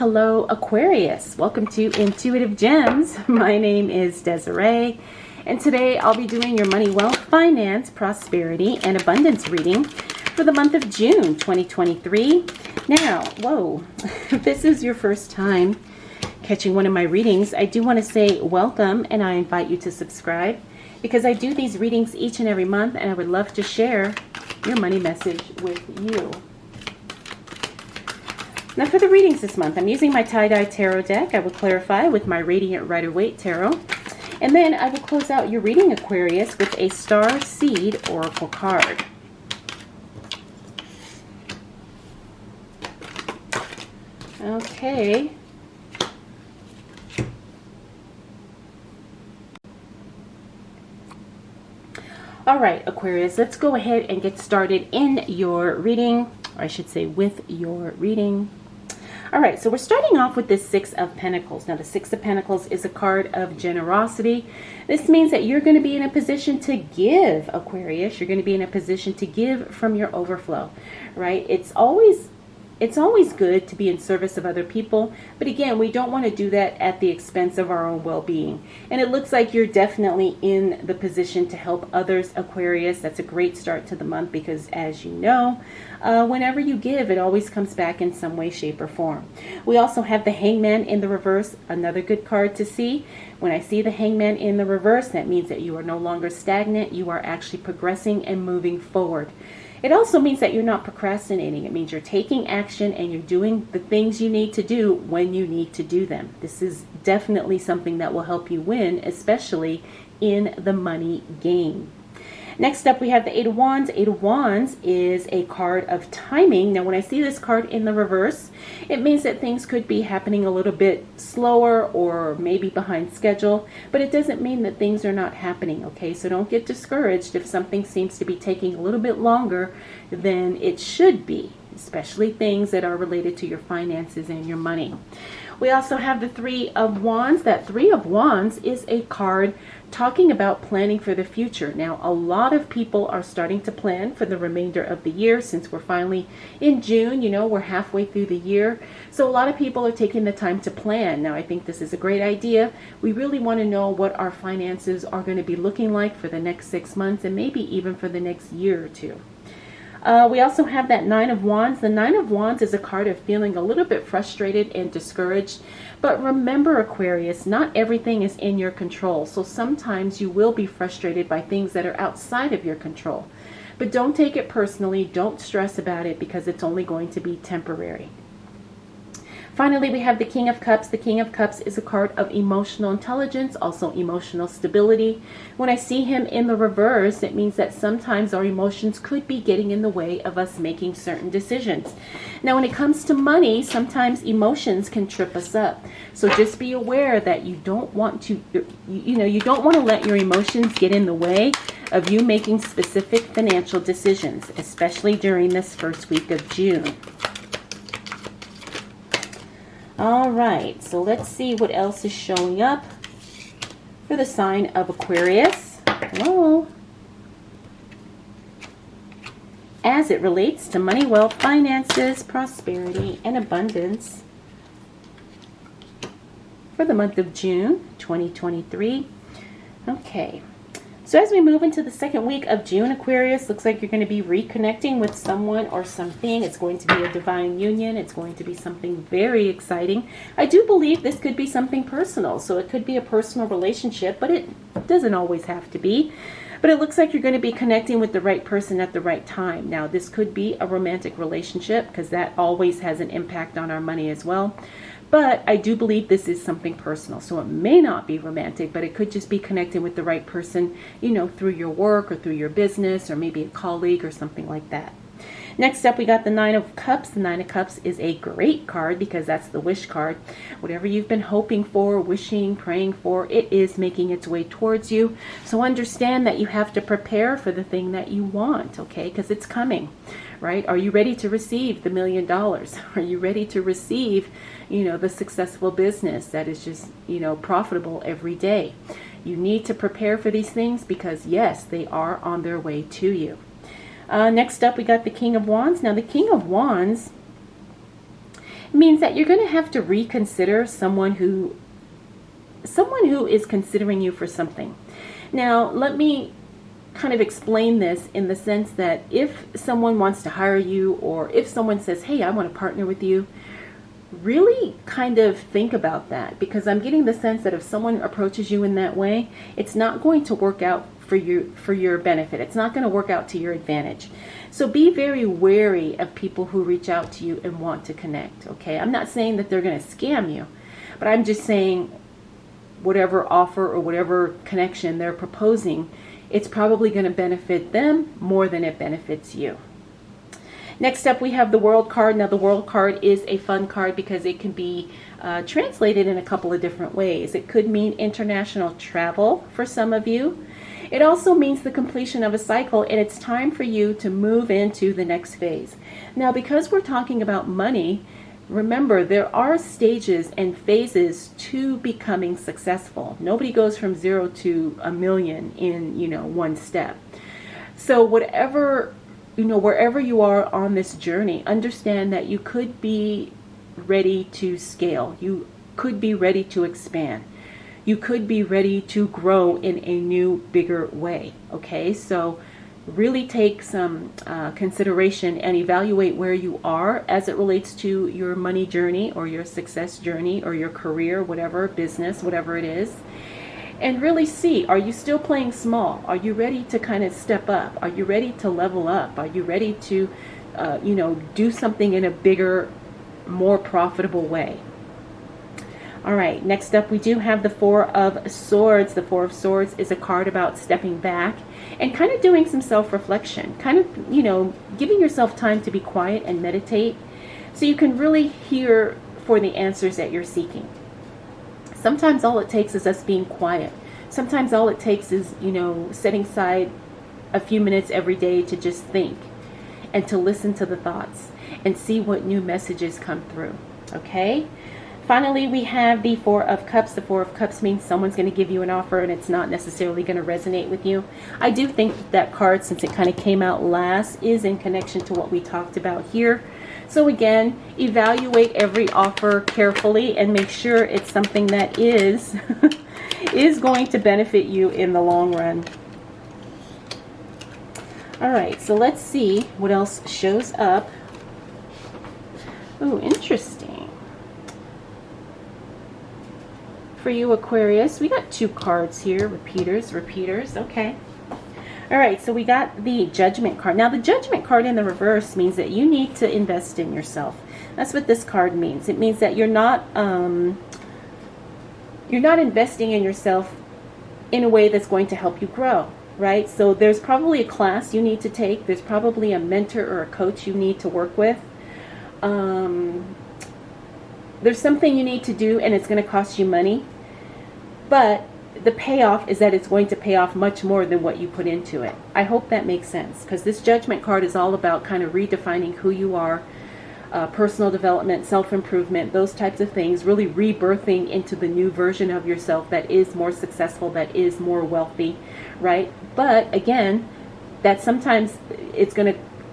Hello Aquarius, welcome to Intuitive Gems. My name is Desiree, and today I'll be doing your money, wealth, finance, prosperity, and abundance reading for the month of June 2023. Now, whoa, if this is your first time catching one of my readings, I do want to say welcome, and I invite you to subscribe because I do these readings each and every month, and I would love to share your money message with you. Now for the readings this month, I'm using my tie-dye tarot deck. I will clarify with my Radiant Rider-Waite tarot. And then I will close out your reading, Aquarius, with a Star Seed Oracle card. Okay. All right, Aquarius, let's go ahead and get started in your reading, or I should say with your reading. All right, so we're starting off with this Six of Pentacles. Now, the Six of Pentacles is a card of generosity. This means that you're going to be in a position to give, Aquarius. You're going to be in a position to give from your overflow, right? It's always good to be in service of other people, but again, we don't want to do that at the expense of our own well-being. And it looks like you're definitely in the position to help others, Aquarius. That's a great start to the month because, as you know, whenever you give, it always comes back in some way, shape, or form. We also have the Hangman in the reverse, another good card to see. When I see the Hangman in the reverse, that means that you are no longer stagnant. You are actually progressing and moving forward. It also means that you're not procrastinating. It means you're taking action and you're doing the things you need to do when you need to do them. This is definitely something that will help you win, especially in the money game. Next up, we have the Eight of Wands. Eight of Wands is a card of timing. Now, when I see this card in the reverse, it means that things could be happening a little bit slower or maybe behind schedule, but it doesn't mean that things are not happening, okay? So don't get discouraged if something seems to be taking a little bit longer than it should be, especially things that are related to your finances and your money. We also have the Three of Wands. That Three of Wands is a card talking about planning for the future. Now, a lot of people are starting to plan for the remainder of the year since we're finally in June. You know, we're halfway through the year. So a lot of people are taking the time to plan. Now, I think this is a great idea. We really want to know what our finances are going to be looking like for the next 6 months and maybe even for the next year or two. We also have that Nine of Wands. The Nine of Wands is a card of feeling a little bit frustrated and discouraged. But remember, Aquarius, not everything is in your control. So sometimes you will be frustrated by things that are outside of your control. But don't take it personally. Don't stress about it because it's only going to be temporary. Finally, we have the King of Cups. The King of Cups is a card of emotional intelligence, also emotional stability. When I see him in the reverse, it means that sometimes our emotions could be getting in the way of us making certain decisions. Now, when it comes to money, sometimes emotions can trip us up. So just be aware that you don't want to, you don't want to let your emotions get in the way of you making specific financial decisions, especially during this first week of June. All right, so let's see what else is showing up for the sign of Aquarius. Hello. As it relates to money, wealth, finances, prosperity, and abundance for the month of June 2023. Okay. So as we move into the second week of June, Aquarius, looks like you're going to be reconnecting with someone or something. It's going to be a divine union. It's going to be something very exciting. I do believe this could be something personal. So it could be a personal relationship, but it doesn't always have to be. But it looks like you're going to be connecting with the right person at the right time. Now, this could be a romantic relationship because that always has an impact on our money as well. But I do believe this is something personal. So it may not be romantic, but it could just be connecting with the right person, through your work or through your business or maybe a colleague or something like that. Next up, we got the Nine of Cups. The Nine of Cups is a great card because that's the wish card. Whatever you've been hoping for, wishing, praying for, it is making its way towards you. So understand that you have to prepare for the thing that you want, okay? Because it's coming, right? Are you ready to receive the $1 million? Are you ready to receive, the successful business that is just, profitable every day? You need to prepare for these things because, yes, they are on their way to you. Next up, we got the King of Wands. Now, the King of Wands means that you're going to have to reconsider someone who is considering you for something. Now, let me kind of explain this in the sense that if someone wants to hire you, or if someone says, hey, I want to partner with you, really kind of think about that, because I'm getting the sense that if someone approaches you in that way, it's not going to work out for your benefit. It's not going to work out to your advantage. So be very wary of people who reach out to you and want to connect. Okay, I'm not saying that they're going to scam you, but I'm just saying whatever offer or whatever connection they're proposing, it's probably going to benefit them more than it benefits you. Next up, we have the World card. Now, the World card is a fun card because it can be translated in a couple of different ways. It could mean international travel for some of you. It also means the completion of a cycle, and it's time for you to move into the next phase. Now, because we're talking about money, remember, there are stages and phases to becoming successful. Nobody goes from 0 to a million in, one step. So wherever you are on this journey, understand that you could be ready to scale. You could be ready to expand. You could be ready to grow in a new, bigger way. Okay, so really take some consideration and evaluate where you are as it relates to your money journey or your success journey or your career, whatever, business, whatever it is. And really see, are you still playing small? Are you ready to kind of step up? Are you ready to level up? Are you ready to, do something in a bigger, more profitable way? All right, next up we do have the Four of Swords. The Four of Swords is a card about stepping back and kind of doing some self-reflection, kind of, giving yourself time to be quiet and meditate so you can really hear for the answers that you're seeking. Sometimes all it takes is us being quiet. Sometimes all it takes is, setting aside a few minutes every day to just think and to listen to the thoughts and see what new messages come through. Okay? Finally, we have the Four of Cups. The Four of Cups means someone's going to give you an offer and it's not necessarily going to resonate with you. I do think that card, since it kind of came out last, is in connection to what we talked about here. So again, evaluate every offer carefully and make sure it's something that is going to benefit you in the long run. All right, so let's see what else shows up. Oh, interesting. For you, Aquarius, we got two cards here, repeaters, okay. All right, so we got the Judgment card. Now, the Judgment card in the reverse means that you need to invest in yourself. That's what this card means. It means that you're not investing in yourself in a way that's going to help you grow, right? So there's probably a class you need to take. There's probably a mentor or a coach you need to work with. There's something you need to do, and it's going to cost you money. But the payoff is that it's going to pay off much more than what you put into it. I hope that makes sense, because this Judgment card is all about kind of redefining who you are, personal development, self-improvement, those types of things, really rebirthing into the new version of yourself that is more successful, that is more wealthy, right? But again, that sometimes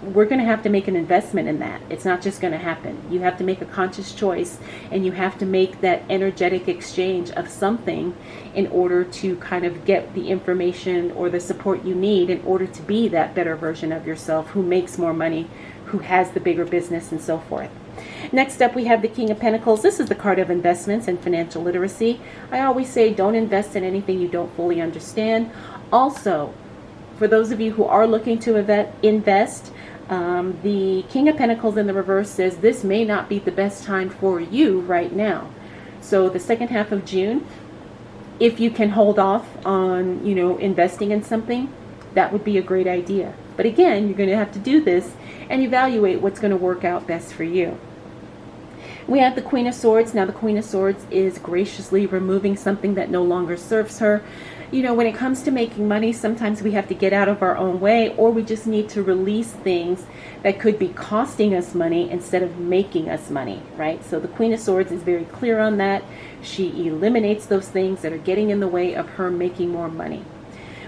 we're going to have to make an investment in that. It's not just going to happen. You have to make a conscious choice, and you have to make that energetic exchange of something in order to kind of get the information or the support you need in order to be that better version of yourself who makes more money, who has the bigger business, and so forth. Next up, we have the King of Pentacles. This is the card of investments and financial literacy. I always say don't invest in anything you don't fully understand. Also, for those of you who are looking to invest, the King of Pentacles in the reverse says this may not be the best time for you right now. So the second half of June, if you can hold off on, investing in something, that would be a great idea. But again, you're going to have to do this and evaluate what's going to work out best for you. We have the Queen of Swords. Now, the Queen of Swords is graciously removing something that no longer serves her. When it comes to making money, sometimes we have to get out of our own way, or we just need to release things that could be costing us money instead of making us money, right? So the Queen of Swords is very clear on that. She eliminates those things that are getting in the way of her making more money.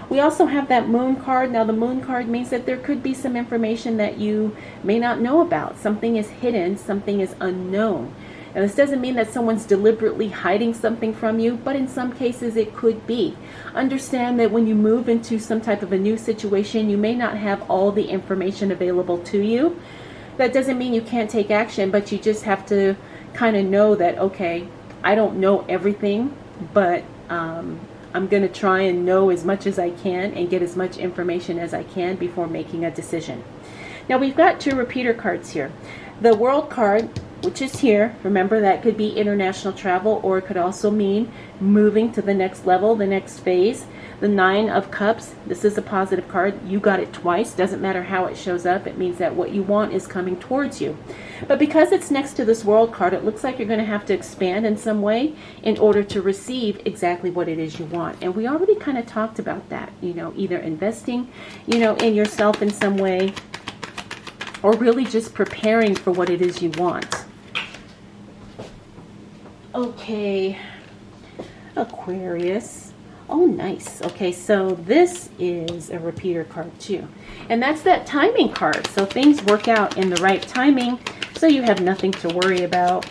We also have that Moon card. Now, the Moon card means that there could be some information that you may not know about. Something is hidden, something is unknown. And this doesn't mean that someone's deliberately hiding something from you, but in some cases it could be. Understand that when you move into some type of a new situation, you may not have all the information available to you. That doesn't mean you can't take action, but you just have to kind of know that, okay, I don't know everything, but I'm going to try and know as much as I can and get as much information as I can before making a decision. Now we've got 2 repeater cards here. The World card, which is here, remember that could be international travel, or it could also mean moving to the next level, the next phase. The 9 of Cups, this is a positive card. You got it twice. Doesn't matter how it shows up. It means that what you want is coming towards you. But because it's next to this World card, it looks like you're going to have to expand in some way in order to receive exactly what it is you want. And we already kind of talked about that, either investing, in yourself in some way, or really just preparing for what it is you want. Okay, Aquarius. Oh, nice. Okay, so this is a repeater card too. And that's that timing card. So things work out in the right timing, so you have nothing to worry about.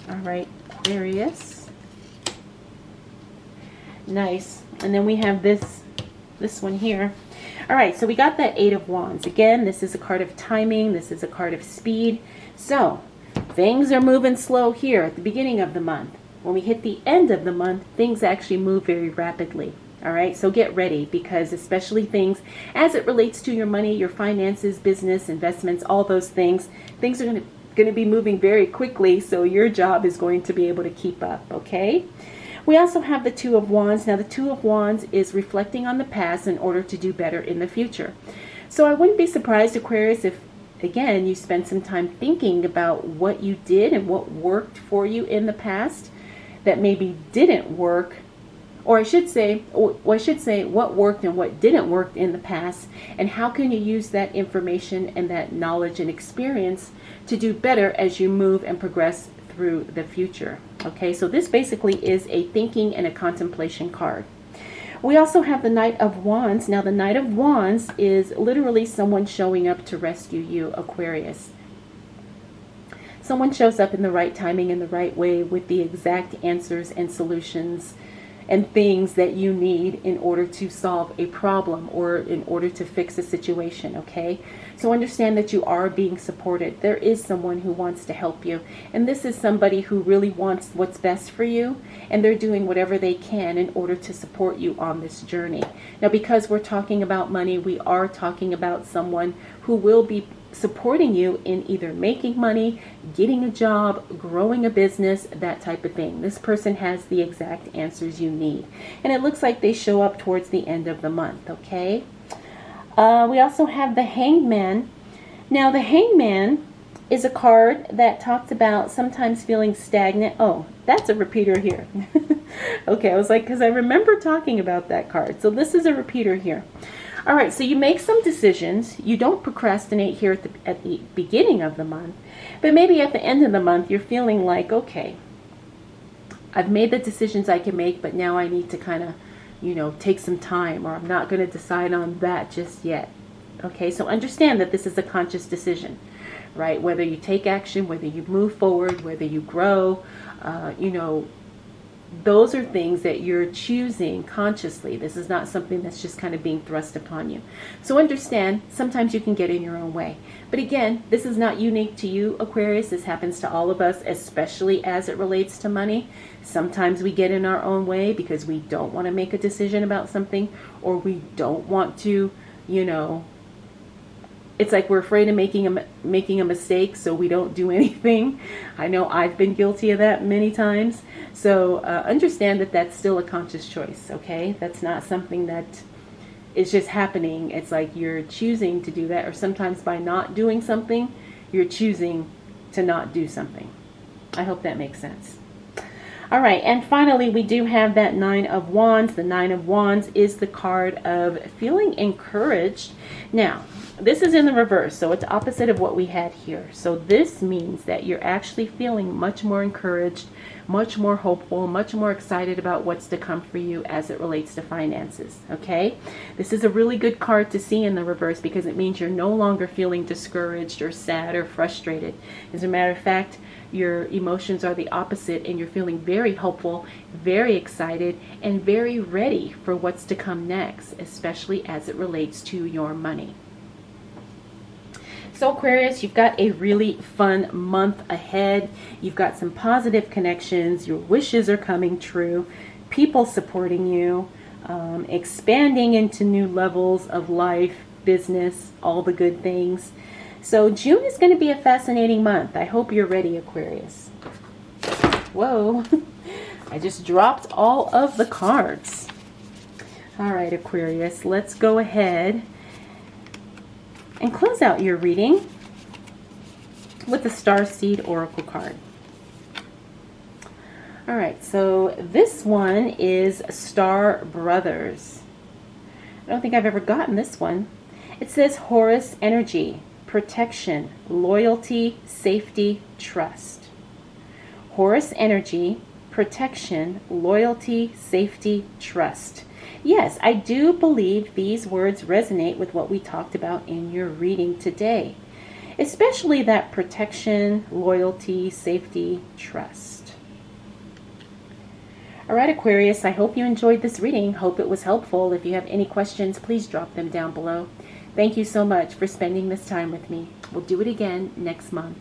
All right, Aquarius. Nice. And then we have this one here. All right, so we got that 8 of Wands. Again, this is a card of timing. This is a card of speed. So things are moving slow here at the beginning of the month. When we hit the end of the month, things actually move very rapidly. All right, so get ready, because especially things as it relates to your money, your finances, business, investments, all those things are going to be moving very quickly. So your job is going to be able to keep up. Okay. We also have the 2 of Wands. Now the 2 of Wands is reflecting on the past in order to do better in the future. So I wouldn't be surprised, Aquarius, if again you spend some time thinking about what you did and what worked for you in the past that maybe didn't work, or I should say what worked and what didn't work in the past, and how can you use that information and that knowledge and experience to do better as you move and progress through the future. Okay, so this basically is a thinking and a contemplation card. We also have the Knight of Wands. Now the Knight of Wands is literally someone showing up to rescue you, Aquarius. Someone shows up in the right timing, in the right way, with the exact answers and solutions and things that you need in order to solve a problem or in order to fix a situation, okay? So understand that you are being supported. There is someone who wants to help you, and this is somebody who really wants what's best for you, and they're doing whatever they can in order to support you on this journey. Now, because we're talking about money, we are talking about someone who will be supporting you in either making money, getting a job, growing a business, that type of thing. This person has the exact answers you need. And it looks like they show up towards the end of the month, okay? We also have the Hangman. Now, the Hangman is a card that talks about sometimes feeling stagnant. Oh, that's a repeater here. Okay, I was like, because I remember talking about that card. So this is a repeater here. All right, so you make some decisions. You don't procrastinate here at the beginning of the month, but maybe at the end of the month, you're feeling like, okay, I've made the decisions I can make, but now I need to kind of, take some time, or I'm not going to decide on that just yet. Okay, so understand that this is a conscious decision, right? Whether you take action, whether you move forward, whether you grow, those are things that you're choosing consciously. This is not something that's just kind of being thrust upon you. So understand, sometimes you can get in your own way. But again, this is not unique to you, Aquarius. This happens to all of us, especially as it relates to money. Sometimes we get in our own way because we don't want to make a decision about something, or we don't want to, it's like we're afraid of making a mistake, so we don't do anything. I know I've been guilty of that many times. So understand that that's still a conscious choice, okay? That's not something that is just happening. It's like you're choosing to do that, or sometimes by not doing something, you're choosing to not do something. I hope that makes sense. All right, and finally, we do have that 9 of Wands. The 9 of Wands is the card of feeling encouraged. Now, This is in the reverse, so it's opposite of what we had here. So this means that you're actually feeling much more encouraged, much more hopeful, much more excited about what's to come for you as it relates to finances, okay? This is a really good card to see in the reverse because it means you're no longer feeling discouraged or sad or frustrated. As a matter of fact, your emotions are the opposite and you're feeling very hopeful, very excited, and very ready for what's to come next, especially as it relates to your money. So Aquarius, you've got a really fun month ahead. You've got some positive connections. Your wishes are coming true. People supporting you, expanding into new levels of life, business, all the good things. So June is going to be a fascinating month. I hope you're ready, Aquarius. Whoa, I just dropped all of the cards. All right, Aquarius, let's go ahead and close out your reading with the Starseed Oracle card. All right, so this one is Star Brothers. I don't think I've ever gotten this one. It says Horus energy, protection, loyalty, safety, trust. Horus energy, protection, loyalty, safety, trust. Yes, I do believe these words resonate with what we talked about in your reading today, especially that protection, loyalty, safety, trust. All right, Aquarius, I hope you enjoyed this reading. Hope it was helpful. If you have any questions, please drop them down below. Thank you so much for spending this time with me. We'll do it again next month.